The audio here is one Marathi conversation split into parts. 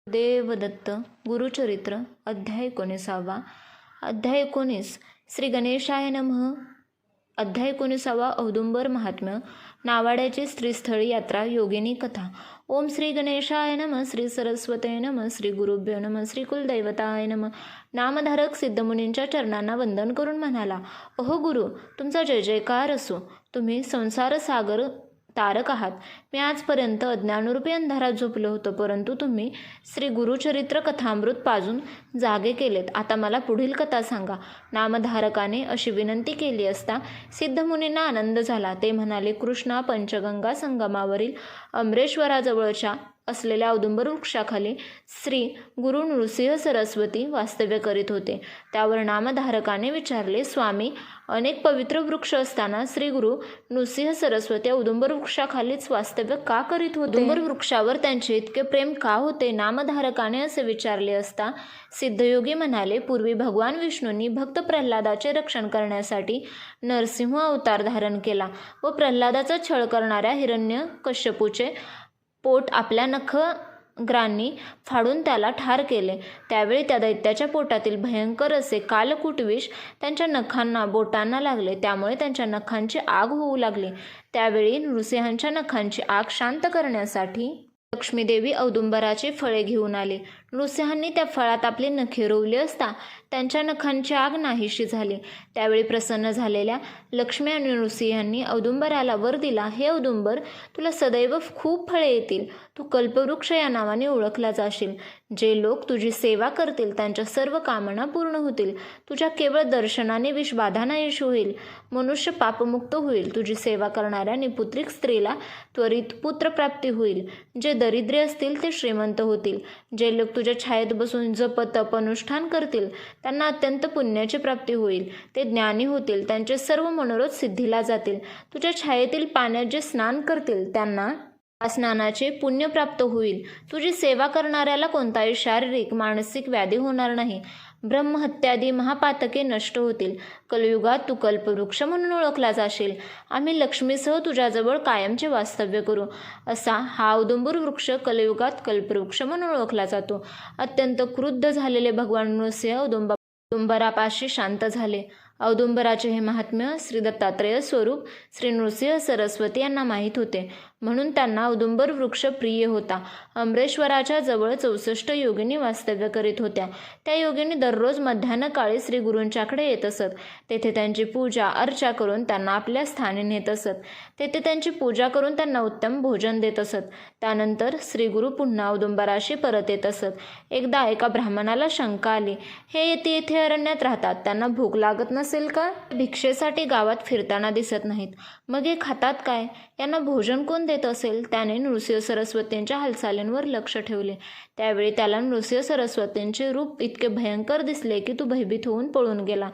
देवदत्त गुरुचरित्र अध्याय 19. अध्याय 19 श्री गणेशाय नमः. अध्याय 19 औदुंबर महात्म्य. नावाड्याची श्रीस्थळी यात्रा. योगिनी कथा. ओम श्री गणेशाय नमः. श्री सरस्वते नमः. श्री गुरुभ्यो नमः. श्री कुलदैवताय नमः. नामधारक सिद्धमुनींच्या चरणांना वंदन करून म्हणाला, अहो गुरु, तुमचा जय जयकार असो. तुम्ही संसार सागर तारक आहात. मी आजपर्यंत अज्ञानरूपी अंधारात झोपलो होतो, परंतु तुम्ही श्री गुरुचरित्र कथामृत पाजून जागे केलेत. आता मला पुढील कथा सांगा. नामधारकाने अशी विनंती केली असता सिद्धमुनींना आनंद झाला. ते म्हणाले, कृष्णा पंचगंगा संगमावरील अमरेश्वराजवळच्या असलेल्या औदुंबर वृक्षाखाली श्री गुरु नृसिंह सरस्वती वास्तव्य करीत होते. त्यावर नामधारकाने विचारले, स्वामी, अनेक पवित्र वृक्ष असताना श्री गुरु नृसिंह सरस्वती औदुंबर वृक्षाखालीच वास्तव्य का करीत होते? औदुंबर वृक्षावर त्यांचे इतके प्रेम का होते? नामधारकाने असे विचारले असता सिद्धयोगी म्हणाले, पूर्वी भगवान विष्णूंनी भक्त प्रल्हादाचे रक्षण करण्यासाठी नरसिंह अवतार धारण केला व प्रल्हादाचा छळ करणाऱ्या हिरण्यकश्यपूचे पोट आपल्या नखग्रांनी फाडून त्याला ठार केले. त्यावेळी त्या दैत्याच्या पोटातील भयंकर असे कालकूट विष त्यांच्या नखांना बोटांना लागले. त्यामुळे त्यांच्या नखांची आग होऊ लागली. त्यावेळी नृसिंहांच्या नखांची आग शांत करण्यासाठी लक्ष्मीदेवी औदुंबराची फळे घेऊन आली. नृसिंहांनी त्या फळात आपली नखे रोवली असता त्यांच्या नखांची आग नाहीशी झाली. त्यावेळी प्रसन्न झालेल्या लक्ष्मी आणि नृसिंहांनी औदुंबराला वर दिला, हे औदुंबर, तुला सदैव खूप फळे येतील. तू कल्पवृक्ष या नावाने ओळखला जाशील. जे लोक तुझी सेवा करतील त्यांच्या सर्व कामना पूर्ण होतील. तुझ्या केवळ दर्शनाने विषबाधा नाहीशी होईल. मनुष्य पापमुक्त होईल. तुझी सेवा करणाऱ्या पुत्रिक स्त्रीला त्वरित पुत्रप्राप्ती होईल. जे दरिद्री असतील ते श्रीमंत होतील. जे लोक तुझ्या छायेत बसून जप तप अनुष्ठान करतील त्यांना अत्यंत पुण्याची प्राप्ती होईल. ते ज्ञानी होतील. त्यांचे सर्व मनोरथ सिद्धीला जातील. तुझ्या छायेतील पाण्यात जे स्नान करतील त्यांना स्नानाचे पुण्य प्राप्त होईल. तुझी सेवा करणाऱ्याला कोणताही शारीरिक मानसिक व्याधी होणार नाही. ब्रह्महत्यादी महापातके नष्ट होतील. कलियुगात तू कल्पवृक्ष म्हणून ओळखला जाशील. आम्ही लक्ष्मीसह तुझ्याजवळ कायमचे वास्तव्य करू. असा हा औदुंबर वृक्ष कलियुगात कल्पवृक्ष म्हणून ओळखला जातो. अत्यंत क्रुद्ध झालेले भगवान नृसिंह औदुंबरापाशी शांत झाले. औदुंबराचे हे महात्म्य श्री दत्तात्रेय स्वरूप श्री नृसिंह सरस्वती यांना माहीत होते, म्हणून त्यांना औदुंबर वृक्ष प्रिय होता. अमरेश्वराच्या जवळ 64 योगिनी वास्तव्य करीत होत्या. त्या योगिनी दररोज मध्यान्ह काळी श्री गुरूंच्याकडे येत असत. तेथे त्यांची पूजा अर्चा करून त्यांना आपल्या स्थानी नेत असत. तेथे त्यांची पूजा करून त्यांना उत्तम भोजन देत असत. त्यानंतर श्री गुरु पुन्हा औदुंबराशी परत येत असत. एकदा एका ब्राह्मणाला शंका आली, हे येथे अरण्यात राहतात, त्यांना भूक लागत नसेल का? भिक्षेसाठी गावात फिरताना दिसत नाहीत, मग हे खातात काय? यांना भोजन कोण देत असेल? त्याने नृसिंह सरस्वतींच्या हालचालींवर लक्ष ठेवले. त्यावेळी त्याला नृसिंह सरस्वतींचे रूप इतके भयंकर दिसले की तो भयभीत होऊन पळून गेला.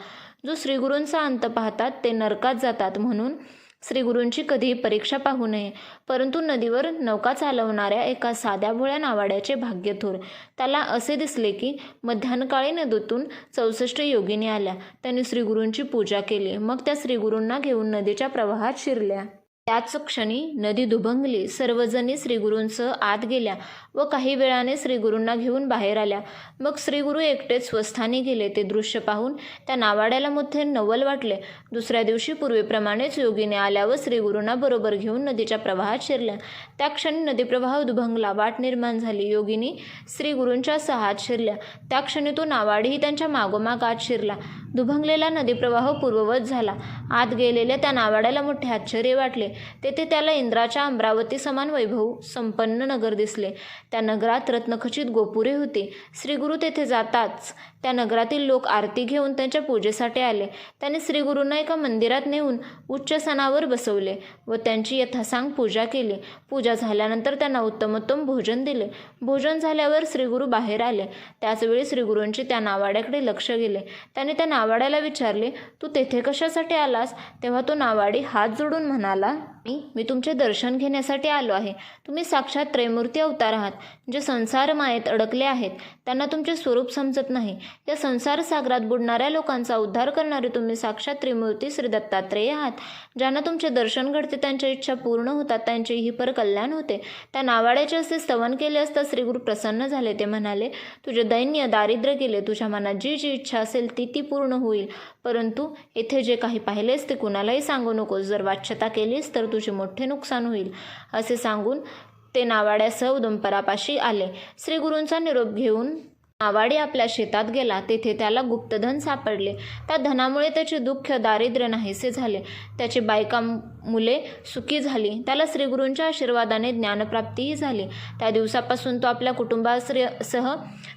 जो श्रीगुरूंचा अंत पाहतात ते नरकात जातात, म्हणून श्रीगुरूंची कधीही परीक्षा पाहू नये. परंतु नदीवर नौका चालवणाऱ्या एका साध्या भोळ्या नावाड्याचे भाग्य थोर. त्याला असे दिसले की मध्यान्हकाळी नदीतून 64 योगिनी आल्या. त्यांनी श्रीगुरूंची पूजा केली. मग त्या श्रीगुरूंना घेऊन नदीच्या प्रवाहात शिरल्या. त्याच क्षणी नदी दुभंगली. सर्वजणी श्रीगुरूंसह आत गेल्या व काही वेळाने श्रीगुरूंना घेऊन बाहेर आल्या. मग श्रीगुरू एकटेच स्वस्थानी गेले. ते दृश्य पाहून त्या नावाड्याला मोठे नवल वाटले. दुसऱ्या दिवशी पूर्वीप्रमाणेच योगिनी आल्या व श्रीगुरूंना बरोबर घेऊन नदीच्या प्रवाहात शिरल्या. त्या क्षणी नदीप्रवाह दुभंगला. वाट निर्माण झाली. योगिनी श्रीगुरूंच्या सहात शिरल्या. त्या क्षणी तो नावाडीही त्यांच्या मागोमाग आत शिरला. दुभंगलेला नदीप्रवाह पूर्ववत झाला. आत गेलेल्या त्या नावाड्याला मोठे आश्चर्य वाटले. तेथे त्याला इंद्राच्या अमरावती समान वैभव संपन्न नगर दिसले. त्या नगरात रत्नखचित गोपुरे होती. श्रीगुरू तेथे जाताच त्या नगरातील लोक आरती घेऊन त्यांच्या पूजेसाठी आले. त्यांनी श्रीगुरूंना एका मंदिरात नेऊन उच्च सणावर बसवले व त्यांची यथासांग पूजा केली. पूजा झाल्यानंतर त्यांना उत्तमोत्तम भोजन दिले. भोजन झाल्यावर श्रीगुरू बाहेर आले. त्याचवेळी श्रीगुरूंचे त्या नावाड्याकडे लक्ष गेले. त्याने त्या नावाड्याला विचारले, तू तेथे कशासाठी आलास? तेव्हा तो नावाडी हात जोडून म्हणाला, मी तुमचे दर्शन घेण्यासाठी आलो आहे. तुम्ही साक्षात त्रैमूर्ती अवतार आहात. जे संसार मायेत अडकले आहेत त्यांना तुमचे स्वरूप समजत नाही. या संसार सागरात बुडणाऱ्या लोकांचा उद्धार करणारे तुम्ही साक्षात त्रिमूर्ती श्री दत्तात्रेय आहात. ज्यांना तुमचे दर्शन घडते त्यांच्या इच्छा पूर्ण होतात, त्यांचे ही पर कल्याण होते. त्या नावाड्याचे असे स्तवन केले असता श्रीगुरु प्रसन्न झाले. ते म्हणाले, तुझे दैन्य दारिद्र्य गेले. तुझ्या मनात जी जी इच्छा असेल ती पूर्ण होईल. परंतु येथे जे काही पाहिलेस ते कुणालाही सांगू नकोस. जर वाच्यता केलीस तर तुझे मोठे नुकसान होईल. असे सांगून ते नावाड्यासह उदुंबरापाशी आले. श्रीगुरूंचा निरोप घेऊन नावाडी आपल्या शेतात गेला. तेथे त्याला गुप्तधन सापडले. त्या धनामुळे त्याचे दुःख दारिद्र्य नाहीसे झाले. त्याची बायका मुले सुखी झाली. त्याला श्रीगुरूंच्या आशीर्वादाने ज्ञानप्राप्तीही झाली. त्या दिवसापासून तो आपल्या कुटुंबासह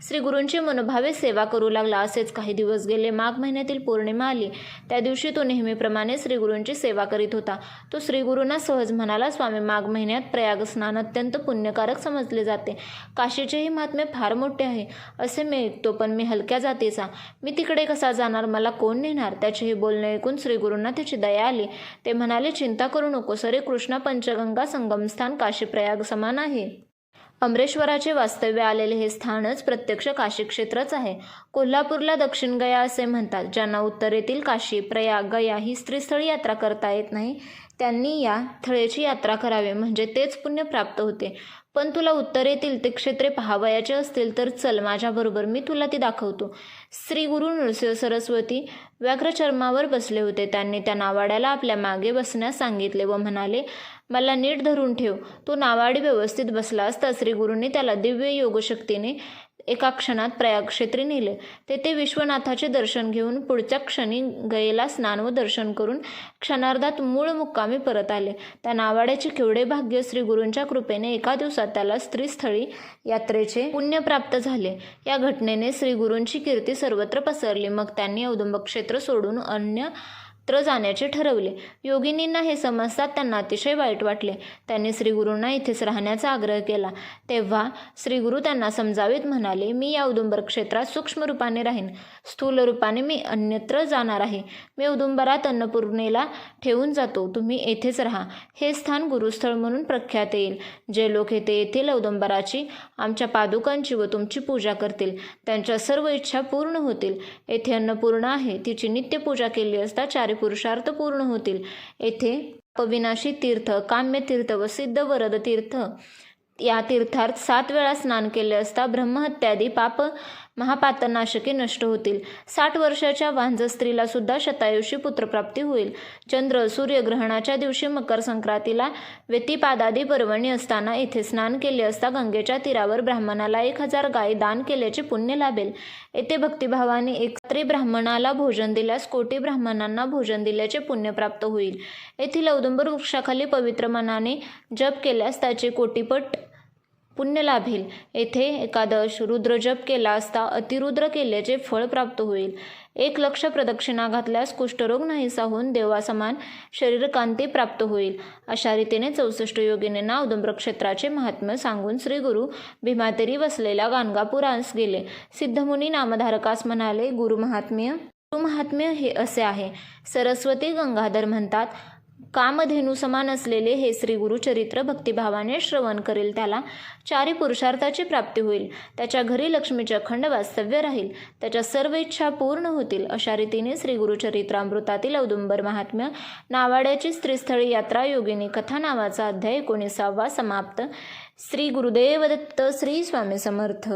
श्रीगुरूंची मनोभावे सेवा करू लागला. असेच काही दिवस गेले. माघ महिन्यातील पौर्णिमा आली. त्या दिवशी तो नेहमीप्रमाणे श्रीगुरूंची सेवा करीत होता. तो श्रीगुरूंना सहज म्हणाला, स्वामी, माघ महिन्यात प्रयाग स्नान अत्यंत पुण्यकारक समजले जाते. काशीचेही महात्म्य फार मोठे आहे असे मी ऐकतो, पण मी हलक्या जातीचा. मी तिकडे कसा जाणार? मला कोण नेणार? त्याचे हे बोलणे ऐकून श्रीगुरूंना त्याची दया आली. ते म्हणाले, चिंता करू नको. सरे कृष्णा पंचगंगा संगमस्थान काशी प्रयाग समान आहे. अमरेश्वराचे वास्तव्य आलेले हे स्थानच प्रत्यक्ष काशी क्षेत्रच आहे. कोल्हापूरला दक्षिण गया असे म्हणतात. ज्यांना उत्तरेतील काशी, प्रयाग, गया ही स्त्रीस्थळी यात्रा करता येत नाही त्यांनी या थळेची यात्रा करावी, म्हणजे तेच पुण्य प्राप्त होते. पण तुला उत्तरेतील ते क्षेत्रे पाहावयाचे असतील तर चल माझ्याबरोबर, मी तुला ती दाखवतो. श्री गुरु नृसिंह सरस्वती व्याघ्रचर्मावर बसले होते. त्यांनी त्या नावाड्याला आपल्या मागे बसण्यास सांगितले व म्हणाले, मला नीट धरून ठेव. तो नावाडी व्यवस्थित बसला असता श्रीगुरूंनी त्याला दिव्य योगशक्तीने एका क्षणात प्रयागक्षेत्री नेले. तेथे विश्वनाथाचे दर्शन घेऊन पुढच्या क्षणी गयेला स्नान व दर्शन करून क्षणार्धात मूळ मुक्कामी परत आले. त्या नावाड्याचे केवढे भाग्य! श्रीगुरूंच्या कृपेने एका दिवसात त्याला स्त्रीस्थळी यात्रेचे पुण्य प्राप्त झाले. या घटनेने श्रीगुरूंची कीर्ती सर्वत्र पसरली. मग त्यांनी औदुंब क्षेत्र सोडून अन्यत्र जाण्याचे ठरवले. योगिनींना हे समजतात त्यांना अतिशय वाईट वाटले. त्यांनी श्रीगुरूंना इथेच राहण्याचा आग्रह केला. तेव्हा श्रीगुरू त्यांना समजावीत म्हणाले, मी या औदुंबर क्षेत्रात सूक्ष्म रूपाने राहीन, स्थूल रूपाने मी अन्यत्र जाणार आहे. मी औदुंबरात अन्नपूर्णेला ठेवून जातो. तुम्ही येथेच राहा. हे स्थान गुरुस्थळ म्हणून प्रख्यात येईल. जे लोक येथे येथील औदुंबराची, आमच्या पादुकांची व तुमची पूजा करतील त्यांच्या सर्व इच्छा पूर्ण होतील. येथे अन्नपूर्णा आहे. तिची नित्य पूजा केली असता चारी पुरुषार्थ पूर्ण होतील. येथे पविनाशी तीर्थ, काम्य तीर्थ व सिद्ध वरद तीर्थ या तीर्थार्थ 7 वेळा स्नान केले असता ब्रह्महत्यादी पाप महापातनाशके नष्ट होतील. 60 वर्षाच्या वांझ स्त्रीला सुद्धा शतायुषी पुत्रप्राप्ती होईल. चंद्र सूर्यग्रहणाच्या दिवशी मकर संक्रांतीला व्यतिपादादी पर्वणी असताना येथे स्नान केले असता गंगेच्या तीरावर ब्राह्मणाला 1000 गायी दान केल्याचे पुण्य लाभेल. येथे भक्तिभावाने एक स्त्री ब्राह्मणाला भोजन दिल्यास कोटी ब्राह्मणांना भोजन दिल्याचे पुण्य प्राप्त होईल. येथील औदुंबर वृक्षाखाली पवित्र मनाने जप केल्यास त्याचे कोटीपट पुण्य लाभेल. येथे एकादश रुद्र जप केला असता अतिरुद्र केल्याचे फळ प्राप्त होईल. 1,00,000 प्रदक्षिणा घातल्यास कुष्ठरोग नाहीसा होऊन देवासमान शरीरकांती प्राप्त होईल. अशा रीतीने 64 योगिनींना औदुंबर क्षेत्राचे महात्म्य सांगून श्रीगुरू भीमातेरी वसलेल्या गाणगापुरास गेले. सिद्धमुनी नामधारकास म्हणाले, गुरुमहात्म्य हे असे आहे. सरस्वती गंगाधर म्हणतात, कामधेनू समान असलेले हे श्री गुरुचरित्र भक्तिभावाने श्रवण करेल त्याला चारी पुरुषार्थाची प्राप्ती होईल. त्याच्या घरी लक्ष्मीचे अखंड वास्तव्य राहील. त्याच्या सर्व इच्छा पूर्ण होतील. अशा रीतीने श्री गुरुचरित्रामृतातील औदुंबर महात्म्य नावाड्याची स्त्रीस्थळी यात्रा योगिनी कथा नावाचा अध्याय 19वा समाप्त. श्री गुरुदेव दत्त. श्री स्वामी समर्थ.